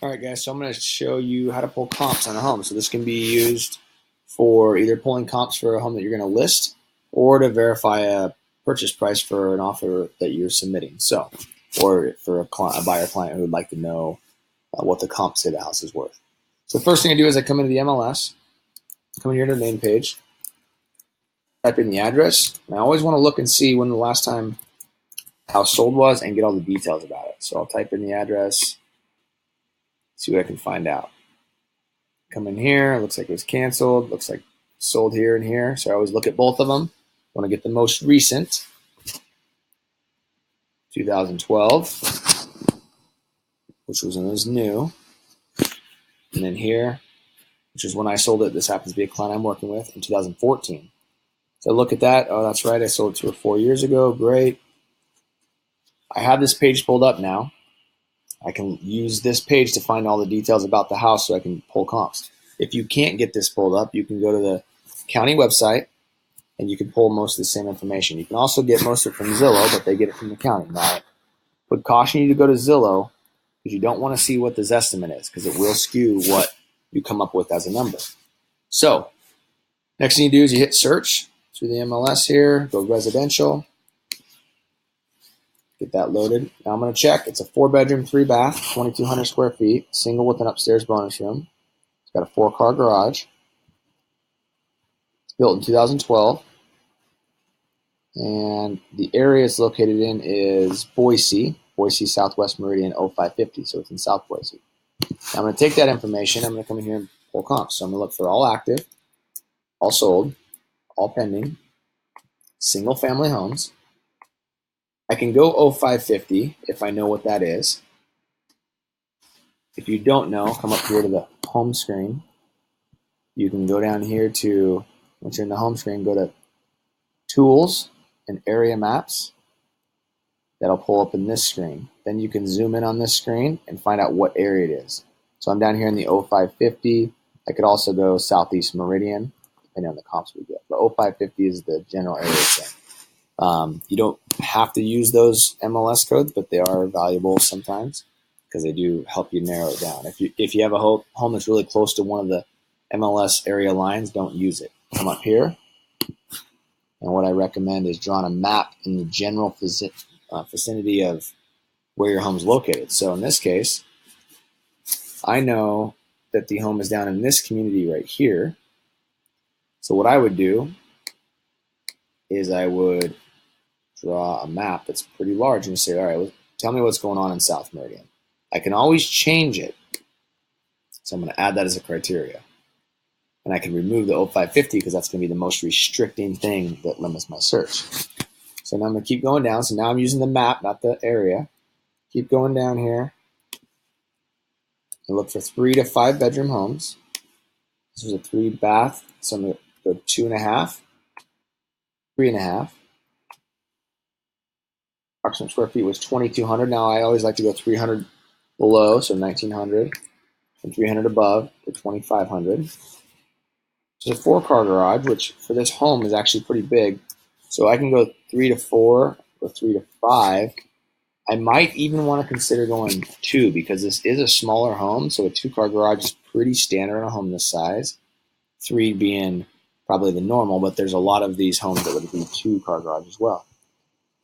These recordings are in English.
All right, guys, so I'm going to show you how to pull comps on a home. So this can be used for either pulling comps for a home that you're going to list or to verify a purchase price for an offer that you're submitting. So, or for a buyer client who would like to know what the comps say the house is worth. So the first thing I do is I come into the MLS, come in here to the main page, type in the address, and I always want to look and see when the last time the house sold was and get all the details about it. So I'll type in the address, see what I can find out. Come in here, it looks like it was canceled, looks like sold here and here. So I always look at both of them. I want to get the most recent, 2012, which was new. And then here, which is when I sold it. This happens to be a client I'm working with in 2014. So look at that. Oh, that's right. I sold it to her 4 years ago. Great. I have this page pulled up now. I can use this page to find all the details about the house so I can pull comps. If you can't get this pulled up, you can go to the county website and you can pull most of the same information. You can also get most of it from Zillow, but they get it from the county. Now, I would caution you to go to Zillow because you don't want to see what this estimate is because it will skew what you come up with as a number. So, next thing you do is you hit search through the MLS here, go residential, get that loaded. Now I'm going to check. It's a 4-bedroom, 3-bath, 2,200 square feet, single with an upstairs bonus room. It's got a 4-car garage. It's built in 2012. And the area it's located in is Boise, Southwest Meridian 0550, so it's in South Boise. Now I'm going to take that information. I'm going to come in here and pull comps. So I'm going to look for all active, all sold, all pending, single family homes. I can go 0550 if I know what that is. If you don't know, come up here to the home screen. You can go down here to, once you're in the home screen, go to Tools and Area Maps. That'll pull up in this screen. Then you can zoom in on this screen and find out what area it is. So I'm down here in the 0550. I could also go Southeast Meridian, depending on the comps we get. But 0550 is the general area thing. You don't have to use those MLS codes, but they are valuable sometimes because they do help you narrow it down. If you have a home that's really close to one of the MLS area lines, don't use it. Come up here, and what I recommend is drawing a map in the general vicinity of where your home is located. So in this case, I know that the home is down in this community right here. So what I would do is I would draw a map that's pretty large and say, all right, tell me what's going on in South Meridian. I can always change it. So I'm going to add that as a criteria. And I can remove the 0550 because that's going to be the most restricting thing that limits my search. So now I'm going to keep going down. So now I'm using the map, not the area. Keep going down here and look for 3 to 5 bedroom homes. This was a 3-bath, so I'm going to go 2.5, 3.5. Approximate square feet was 2,200. Now I always like to go 300 below, so 1,900, and 300 above to 2,500. It's a 4-car garage, which for this home is actually pretty big. So I can go 3 to 4 or 3 to 5. I might even want to consider going 2 because this is a smaller home. So a 2-car garage is pretty standard on a home this size. 3 being probably the normal, but there's a lot of these homes that would be 2-car garage as well.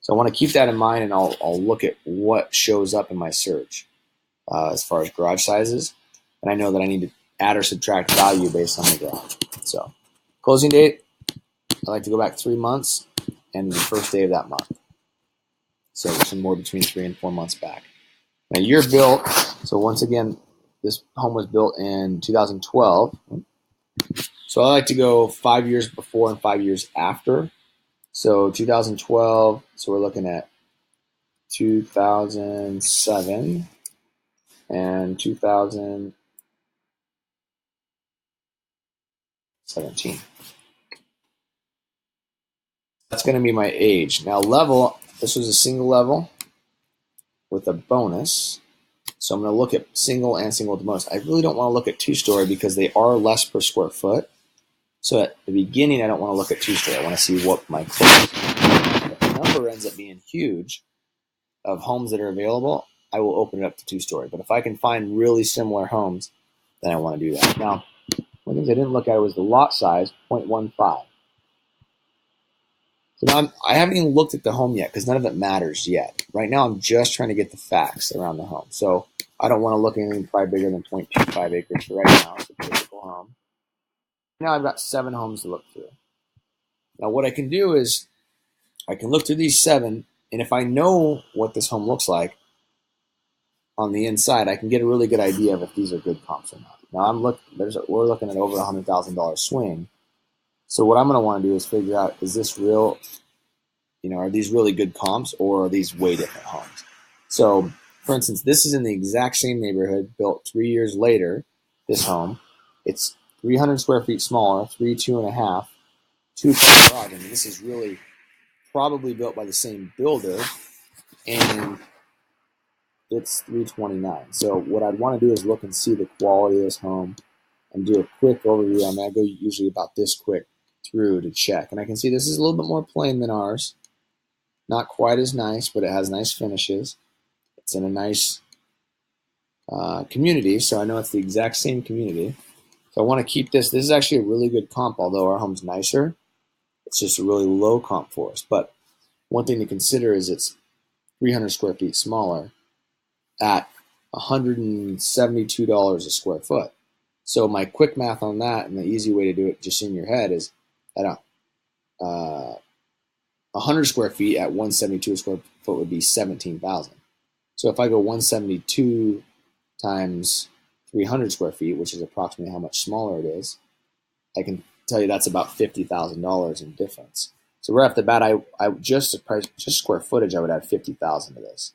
So I want to keep that in mind, and I'll look at what shows up in my search as far as garage sizes. And I know that I need to add or subtract value based on the garage. So closing date, I like to go back 3 months and the first day of that month. So somewhere between 3 and 4 months back. Now year built, so once again, this home was built in 2012. So I like to go 5 years before and 5 years after. So 2012, so we're looking at 2007 and 2017. That's going to be my age. Now level, this was a single level with a bonus. So I'm going to look at single and single with the bonus. I really don't want to look at 2-story because they are less per square foot. So at the beginning, I don't want to look at 2-story. I want to see what my close. If the number ends up being huge of homes that are available, I will open it up to 2-story. But if I can find really similar homes, then I want to do that. Now, one of the things I didn't look at was the lot size, 0.15. So now I haven't even looked at the home yet because none of it matters yet. Right now, I'm just trying to get the facts around the home. So I don't want to look at anything probably bigger than 0.25 acres for right now. It's a typical home. Now I've got 7 homes to look through. Now what I can do is I can look through these 7, and if I know what this home looks like on the inside, I can get a really good idea of if these are good comps or not. Now we're looking at over $100,000 swing. So what I'm going to want to do is figure out, is this real? Are these really good comps, or are these way different homes? So, for instance, this is in the exact same neighborhood, built 3 years later. This home, it's 300 square feet smaller, 2.5, 2-car garage. I mean, this is really probably built by the same builder, and it's 329. So what I'd want to do is look and see the quality of this home and do a quick overview. I go usually about this quick through to check, and I can see this is a little bit more plain than ours. Not quite as nice, but it has nice finishes. It's in a nice community, so I know it's the exact same community. So I want to keep this. This is actually a really good comp, although our home's nicer. It's just a really low comp for us. But one thing to consider is it's 300 square feet smaller at $172 a square foot. So my quick math on that, and the easy way to do it just in your head, is at 100 square feet at 172 a square foot would be 17,000. So if I go 172 times 300 square feet, which is approximately how much smaller it is, I can tell you that's about $50,000 in difference. So right off the bat, I just square footage, I would add 50,000 to this,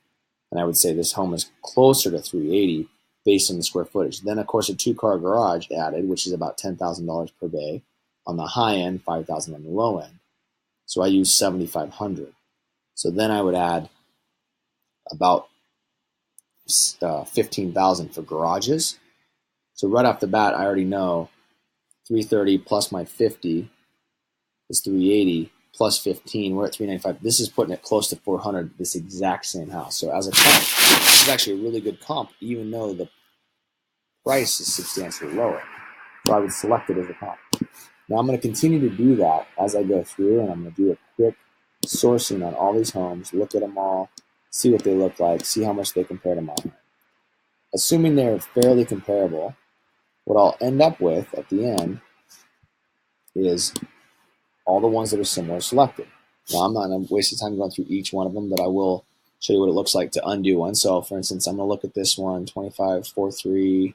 and I would say this home is closer to 380 based on the square footage. Then of course a 2-car garage added, which is about $10,000 per bay on the high end, 5,000 on the low end. So I use 7,500. So then I would add about 15,000 for garages. So right off the bat, I already know 330 plus my 50 is 380 plus 15. We're at 395. This is putting it close to 400. This exact same house. So as a comp, this is actually a really good comp, even though the price is substantially lower. So I would select it as a comp. Now I'm going to continue to do that as I go through, and I'm going to do a quick sourcing on all these homes, look at them all, see what they look like, see how much they compare to mine. Assuming they're fairly comparable, what I'll end up with at the end is all the ones that are similar selected. Now I'm not going to waste time going through each one of them, but I will show you what it looks like to undo one. So for instance, I'm going to look at this one, 2543.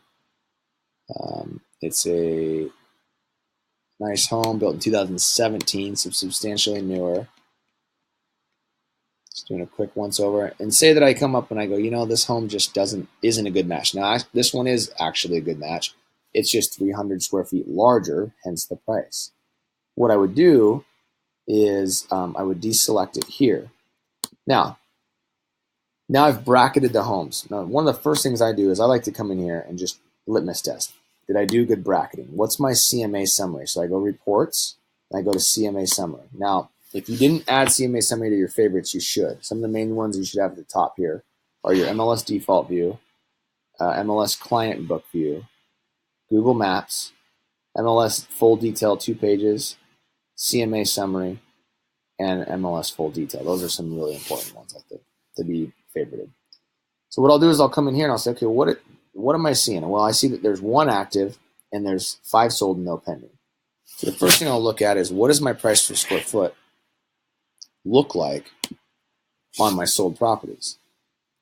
It's a nice home built in 2017, so substantially newer. Just doing a quick once over, and say that I come up and I go, this home just isn't a good match. Now this one is actually a good match. It's just 300 square feet larger, hence the price. What I would do is I would deselect it here. Now I've bracketed the homes. Now one of the first things I do is I like to come in here and just litmus test. Did I do good bracketing? What's my CMA summary? So I go reports, and I go to CMA summary. Now, if you didn't add CMA summary to your favorites, you should. Some of the main ones you should have at the top here are your MLS default view, MLS client book view, Google Maps, MLS full detail 2 pages, CMA summary, and MLS full detail. Those are some really important ones, I think, to be favorited. So what I'll do is I'll come in here and I'll say, okay, what am I seeing? Well, I see that there's 1 active and there's 5 sold and no pending. So the first thing I'll look at is, what does my price per square foot look like on my sold properties?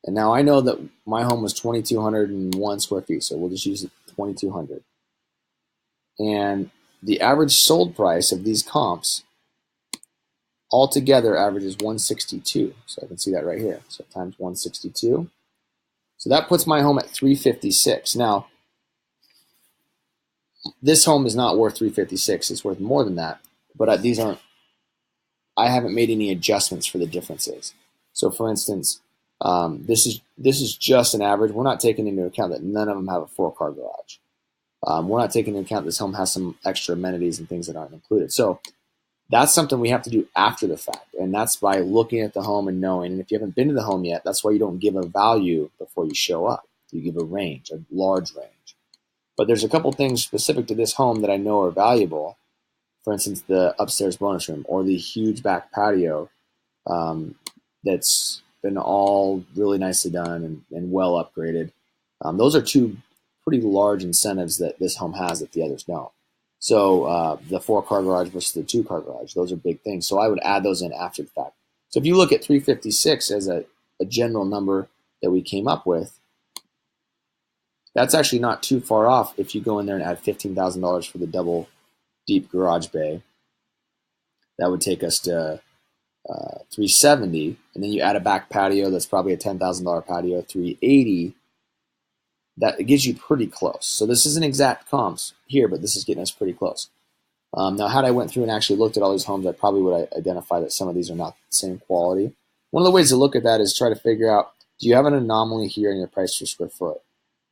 And now I know that my home was 2,201 square feet, so we'll just use 2,200. And the average sold price of these comps altogether averages 162. So I can see that right here. So times 162. So that puts my home at 356. Now, this home is not worth 356. It's worth more than that. But I haven't made any adjustments for the differences. So for instance, this is just an average. We're not taking into account that none of them have a 4-car garage. We're not taking into account this home has some extra amenities and things that aren't included. So That's something we have to do after the fact, and that's by looking at the home and knowing. And if you haven't been to the home yet, that's why you don't give a value before you show up. You give a range, a large range. But there's a couple things specific to this home that I know are valuable. For instance, the upstairs bonus room or the huge back patio that's been all really nicely done and well upgraded. Those are two pretty large incentives that this home has that the others don't. So the 4-car garage versus the 2-car garage, those are big things. So I would add those in after the fact. So if you look at 356 as a general number that we came up with, that's actually not too far off if you go in there and add $15,000 for the double deep garage bay. That would take us to 370, and then you add a back patio that's probably a $10,000 patio, 380. That it gives you pretty close. So this isn't exact comps here, but this is getting us pretty close. Now, had I went through and actually looked at all these homes, I probably would identify that some of these are not the same quality. One of the ways to look at that is try to figure out, do you have an anomaly here in your price per square foot?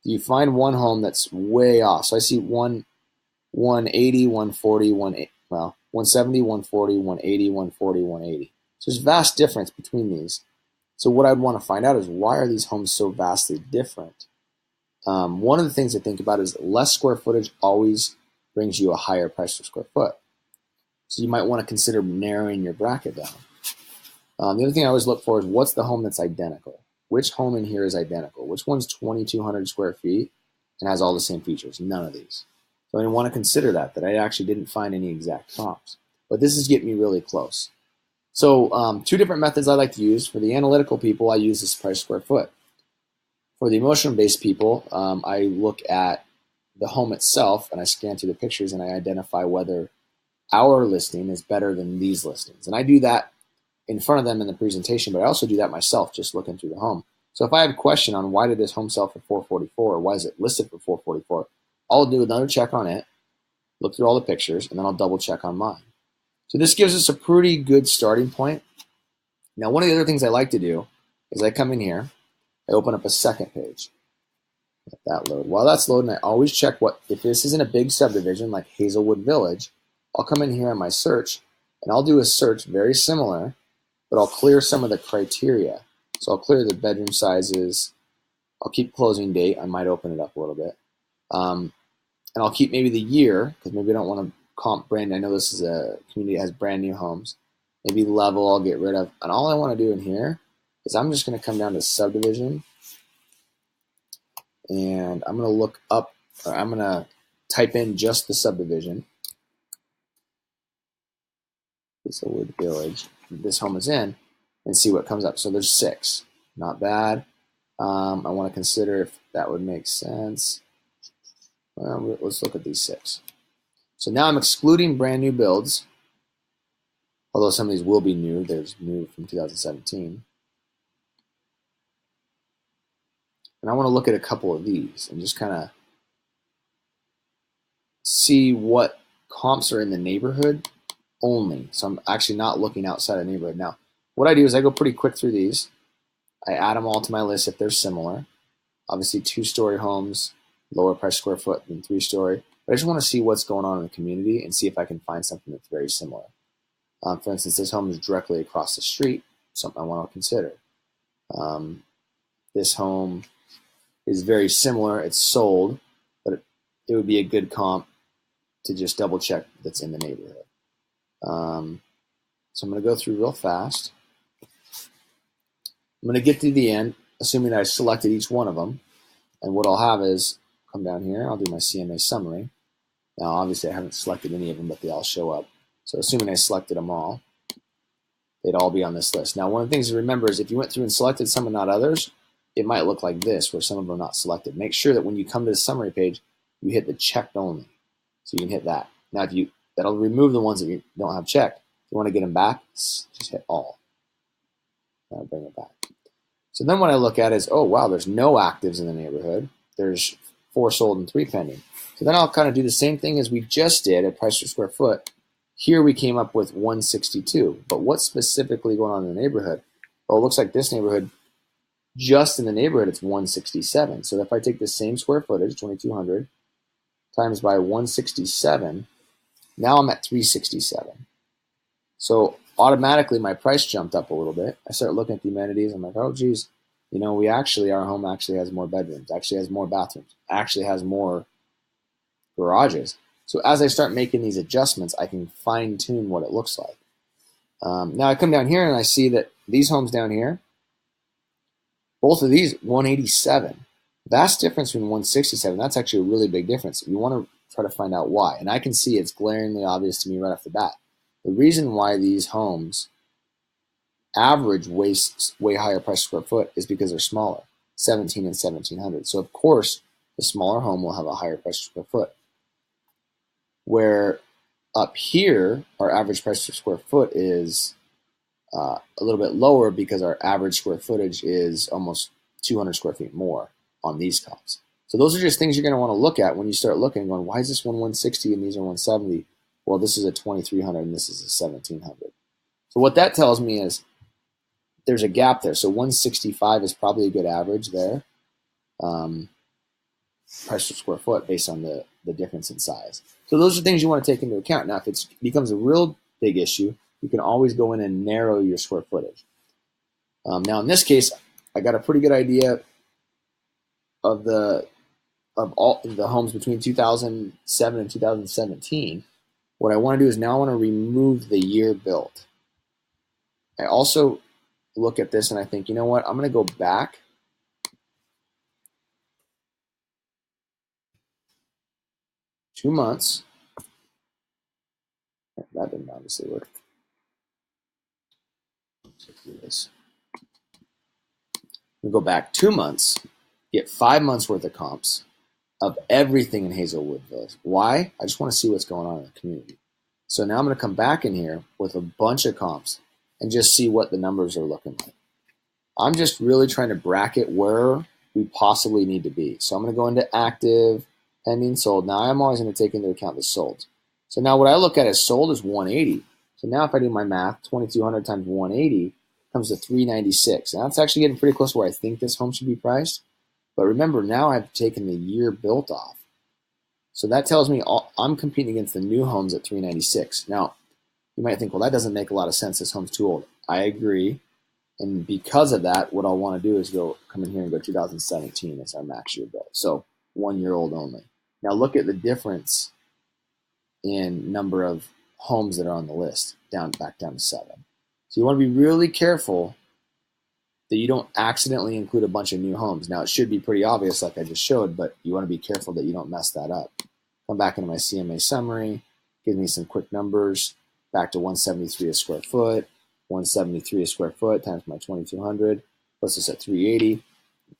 Do you find one home that's way off? So I see 180, 140, 170, 140, 180, 140, 180. So there's vast difference between these. So what I'd want to find out is, why are these homes so vastly different? One of the things to think about is less square footage always brings you a higher price per square foot. So you might want to consider narrowing your bracket down. The other thing I always look for is, what's the home that's identical? Which home in here is identical? Which one's 2,200 square feet and has all the same features? None of these. So I want to consider that I actually didn't find any exact comps. But this is getting me really close. So two different methods I like to use. For the analytical people, I use this price square foot. For the emotion-based people, I look at the home itself and I scan through the pictures and I identify whether our listing is better than these listings. And I do that in front of them in the presentation, but I also do that myself just looking through the home. So if I have a question on why did this home sell for $444 or why is it listed for $444, I'll do another check on it, look through all the pictures, and then I'll double check on mine. So this gives us a pretty good starting point. Now, one of the other things I like to do is I come in here, I open up a second page. Let that load. While that's loading, I always check if this isn't a big subdivision like Hazelwood Village, I'll come in here on my search and I'll do a search very similar, but I'll clear some of the criteria. So I'll clear the bedroom sizes. I'll keep closing date. I might open it up a little bit. And I'll keep maybe the year, because maybe I don't want to comp brand. I know this is a community that has brand new homes. Maybe level I'll get rid of. And all I want to do in here is I'm just going to come down to subdivision. And I'm going to look up, or I'm going to type in just the subdivision. Hazelwood Village, this home is in, and see what comes up. So there's 6. Not bad. I want to consider if that would make sense. Well, let's look at these 6. So now I'm excluding brand new builds, although some of these will be new. There's new from 2017. And I want to look at a couple of these and just kind of see what comps are in the neighborhood only. So I'm actually not looking outside the neighborhood. Now, what I do is I go pretty quick through these. I add them all to my list if they're similar. Obviously, 2-story homes, lower price square foot than 3-story. But I just want to see what's going on in the community and see if I can find something that's very similar. For instance, this home is directly across the street, something I want to consider. This home is very similar. It's sold, but it would be a good comp to just double check that's in the neighborhood. So I'm going to go through real fast. I'm going to get to the end, assuming that I selected each one of them. And what I'll have is come down here. I'll do my CMA summary. Now, obviously, I haven't selected any of them, but they all show up. So assuming I selected them all, they'd all be on this list. Now, one of the things to remember is if you went through and selected some and not others, it might look like this, where some of them are not selected. Make sure that when you come to the summary page, you hit the checked only. So you can hit that. Now, that'll remove the ones that you don't have checked. If you want to get them back, just hit all. That'll bring it back. So then what I look at is, oh, wow, there's no actives in the neighborhood. There's 4 sold and 3 pending. So then I'll kind of do the same thing as we just did at price per square foot. Here we came up with 162. But what's specifically going on in the neighborhood? Well, it looks like this neighborhood, just in the neighborhood, it's 167. So if I take the same square footage, 2,200, times by 167, now I'm at 367. So automatically my price jumped up a little bit. I start looking at the amenities. I'm like, oh, geez, our home actually has more bedrooms, actually has more bathrooms, actually has more garages. So as I start making these adjustments, I can fine tune what it looks like. Now I come down here and I see that these homes down here, both of these 187. Vast difference between 167. That's actually a really big difference. You want to try to find out why. And I can see it's glaringly obvious to me right off the bat. The reason why these homes average way higher price per square foot is because they're smaller, 17 and 1700. So of course, the smaller home will have a higher price per square foot. Where up here, our average price per square foot is a little bit lower because our average square footage is almost 200 square feet more on these comps. So those are just things you're going to want to look at when you start looking and going, why is this one 160 and these are 170? Well, this is a 2300 and this is a 1700. So what that tells me is there's a gap there. So 165 is probably a good average there. Price per square foot based on the difference in size. So those are things you want to take into account. Now, if it becomes a real big issue, you can always go in and narrow your square footage. Now, in this case, I got a pretty good idea of all the homes between 2007 and 2017. What I want to do is now I want to remove the year built. I also look at this and I think, you know what? I'm going to go back 2 months. That didn't obviously work. Let's do this. We go back 2 months, get 5 months worth of comps of everything in Hazelwood Village. Why? I just want to see what's going on in the community. So now I'm going to come back in here with a bunch of comps and just see what the numbers are looking like. I'm just really trying to bracket where we possibly need to be. So I'm going to go into active, pending, sold. Now I'm always going to take into account the sold. So now what I look at as sold is 180. So now if I do my math, 2200 times 180 comes to 396. Now that's actually getting pretty close to where I think this home should be priced. But remember, now I've taken the year built off. So that tells me I'm competing against the new homes at 396. Now, you might think, well, that doesn't make a lot of sense. This home's too old. I agree. And because of that, what I'll want to do is come in here and go 2017 as our max year built. So 1 year old only. Now look at the difference in number of homes that are on the list, back down to 7. So you want to be really careful that you don't accidentally include a bunch of new homes. Now, it should be pretty obvious like I just showed, but you want to be careful that you don't mess that up. Come back into my CMA summary, give me some quick numbers, back to 173 a square foot, 173 a square foot times my 2200, puts us at 380.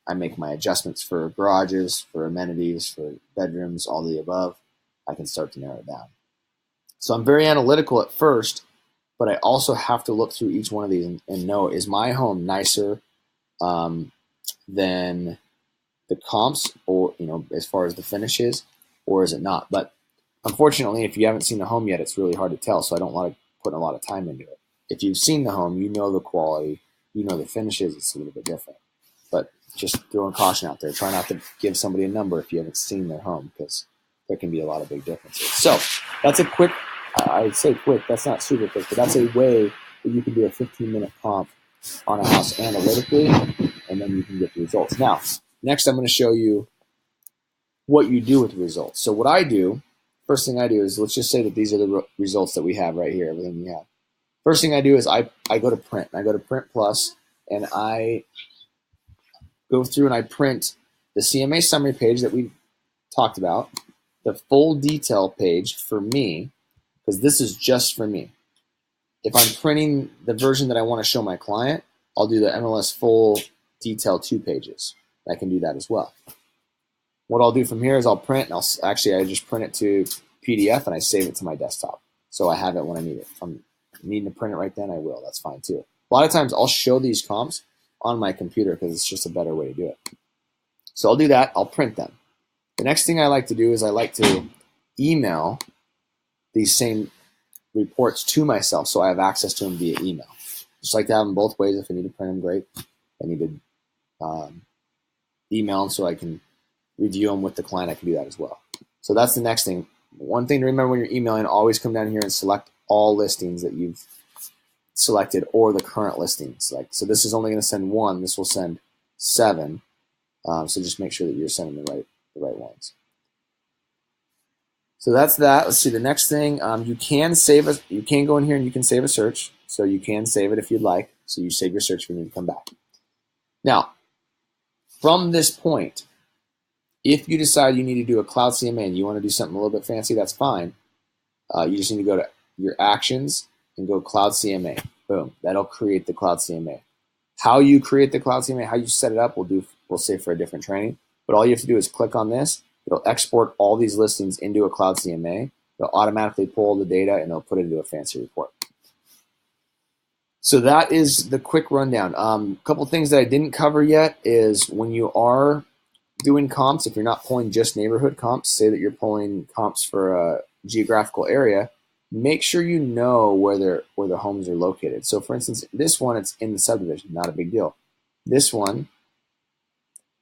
I make my adjustments for garages, for amenities, for bedrooms, all the above. I can start to narrow it down. So I'm very analytical at first, but I also have to look through each one of these and know, is my home nicer than the comps, or as far as the finishes, or is it not? But unfortunately, if you haven't seen the home yet, it's really hard to tell, so I don't want to put a lot of time into it. If you've seen the home, you know the quality, you know the finishes, it's a little bit different. But just throwing caution out there. Try not to give somebody a number if you haven't seen their home, because there can be a lot of big differences. So that's a quick, I say quick, that's not super quick, but that's a way that you can do a 15-minute comp on a house analytically, and then you can get the results. Now, next I'm going to show you what you do with the results. So what I do, first thing I do is, let's just say that these are the results that we have right here, everything we have. First thing I do is I go to print. I go to Print Plus, and I go through and I print the CMA summary page that we talked about, the full detail page for me, because this is just for me. If I'm printing the version that I want to show my client, I'll do the MLS full detail 2 pages. I can do that as well. What I'll do from here is I'll print, and I just print it to PDF and I save it to my desktop, so I have it when I need it. If I'm needing to print it right then, I will. That's fine too. A lot of times I'll show these comps on my computer because it's just a better way to do it. So I'll do that. I'll print them. The next thing I like to do is I like to email these same reports to myself so I have access to them via email. Just like to have them both ways. If I need to print them, great. If I need to email them so I can review them with the client, I can do that as well. So that's the next thing. One thing to remember when you're emailing, always come down here and select all listings that you've selected or the current listing selected. So this is only going to send one. This will send 7. So just make sure that you're sending the right ones. So that's that. Let's see the next thing. You can save a. You can go in here and you can save a search. So you can save it if you'd like. So you save your search when you come back. Now, from this point, if you decide you need to do a cloud CMA and you want to do something a little bit fancy, that's fine. You just need to go to your actions and go cloud CMA. Boom. That'll create the cloud CMA. How you create the cloud CMA, how you set it up, we'll save for a different training. But all you have to do is click on this. It'll export all these listings into a cloud CMA. It'll automatically pull the data and it'll put it into a fancy report. So that is the quick rundown. A couple things that I didn't cover yet is when you are doing comps, if you're not pulling just neighborhood comps, say that you're pulling comps for a geographical area, make sure you know where the homes are located. So for instance, this one, it's in the subdivision, not a big deal. This one,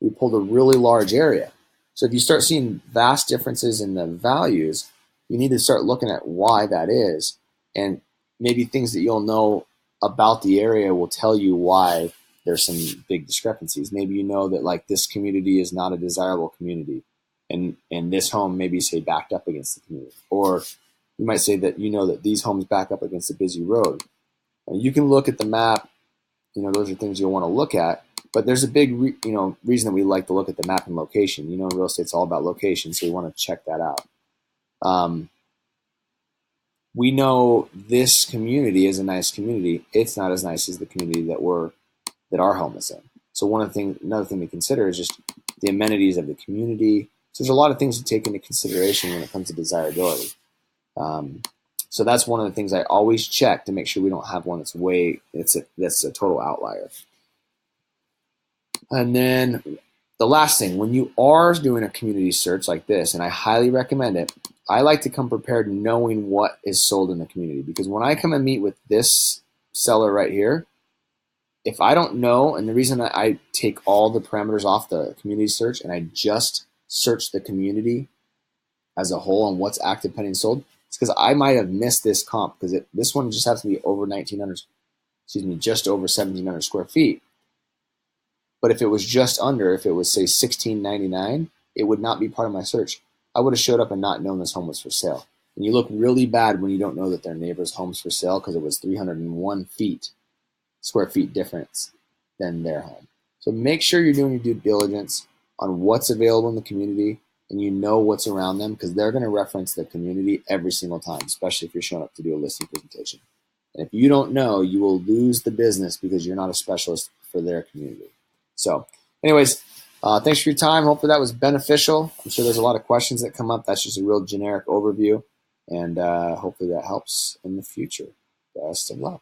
we pulled a really large area. So if you start seeing vast differences in the values, you need to start looking at why that is. And maybe things that you'll know about the area will tell you why there's some big discrepancies. Maybe you know that like this community is not a desirable community, and this home maybe say backed up against the community. Or you might say that you know that these homes back up against a busy road. And you can look at the map, those are things you'll want to look at. But there's a big reason that we like to look at the map and location. In real estate, it's all about location, so you want to check that out. We know this community is a nice community. It's not as nice as the community that our home is in. So another thing to consider is just the amenities of the community. So there's a lot of things to take into consideration when it comes to desirability. So that's one of the things I always check to make sure we don't have one that's a total outlier. And then the last thing, when you are doing a community search like this, and I highly recommend it, I like to come prepared knowing what is sold in the community. Because when I come and meet with this seller right here, if I don't know, and the reason that I take all the parameters off the community search and I just search the community as a whole on what's active, pending, sold, it's because I might have missed this comp because this one just has to be over 1,900, just over 1,700 square feet. But if it was just under, if it was say 1,699, it would not be part of my search. I would have showed up and not known this home was for sale. And you look really bad when you don't know that their neighbor's home's for sale because it was 301 square feet difference than their home. So make sure you're doing your due diligence on what's available in the community and you know what's around them because they're going to reference the community every single time, especially if you're showing up to do a listing presentation. And if you don't know, you will lose the business because you're not a specialist for their community. So anyways, thanks for your time. Hopefully that was beneficial. I'm sure there's a lot of questions that come up. That's just a real generic overview. And hopefully that helps in the future. Best of luck.